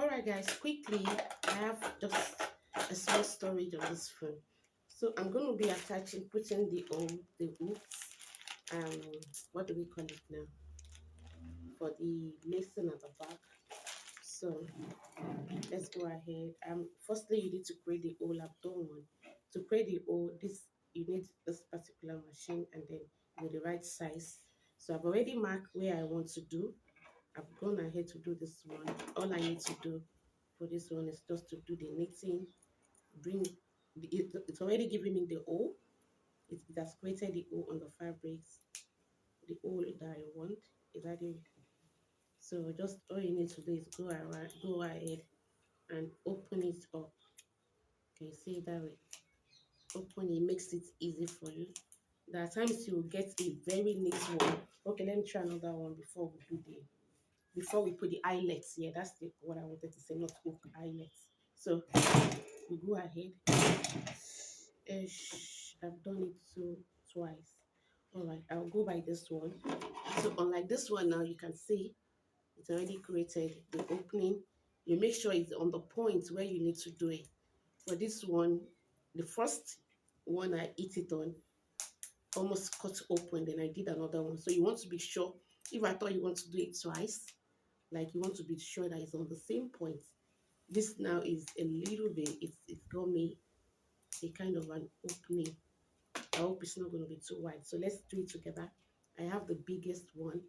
Alright guys, quickly, I have just a small storage on this phone. So I'm going to be putting the hooks, um, what do we call it now? For the lacing at the back. So let's go ahead. Firstly, you need to create the hole. I've done one. To create the hole, you need this particular machine and then with the right size. So I've already marked where I want to do. I've gone ahead to do this one. All I need to do for this one is just to do the knitting. It's already giving me the hole. It has created the hole on the fabrics. The hole that I want is already. So just all you need to do is go ahead and open it up. Can you see it that way? Open it makes it easy for you. There are times you will get a very neat one. Okay, let me try another one before we put the eyelets. Yeah, that's what I wanted to say, not hook eyelets. So we go ahead. I've done it twice. All right, I'll go by this one. So unlike this one now, you can see it's already created the opening. You make sure it's on the point where you need to do it. For this one, the first one I hit it on almost cut open, then I did another one. So you want to be sure, if I thought you want to do it twice, like you want to be sure that it's on the same point. This now is a little bit, it's got me a kind of an opening. I hope it's not going to be too wide. So let's do it together. I have the biggest one,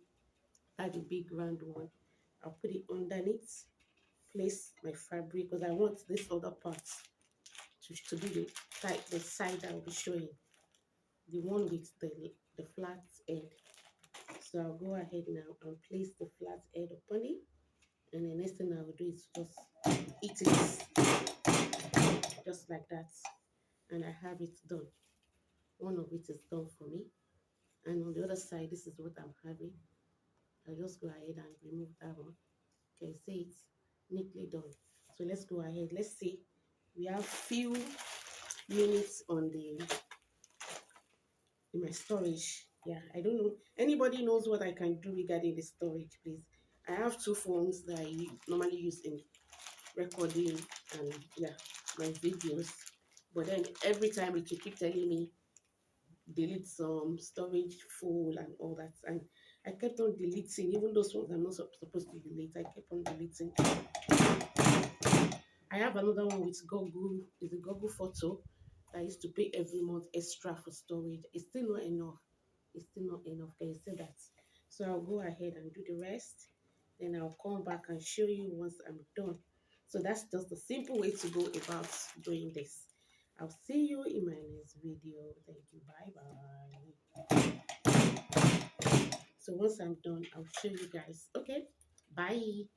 that's the big round one. I'll put it underneath, place my fabric because I want this other part to be the side that I'll be showing. The one with the flat end. So I'll go ahead now and place the flat end upon it. And the next thing I will do is just eat it just like that. And I have it done. One of it is done for me. And on the other side, this is what I'm having. I'll just go ahead and remove that one. Okay, see it's neatly done. So let's go ahead. Let's see. We have few minutes on in my storage. Yeah, I don't know. Anybody knows what I can do regarding the storage, please? I have two phones that I normally use in recording and yeah, my videos. But then every time it will keep telling me delete some storage full and all that. And I kept on deleting, even those ones I'm not supposed to delete. I kept on deleting. I have another one with Google, it's a Google photo that I used to pay every month extra for storage. It's still not enough. It's still not enough. Can you see that? So I'll go ahead and do the rest. Then I'll come back and show you once I'm done. So that's just the simple way to go about doing this. I'll see you in my next video. Thank you. Bye bye. So once I'm done, I'll show you guys. Okay. Bye.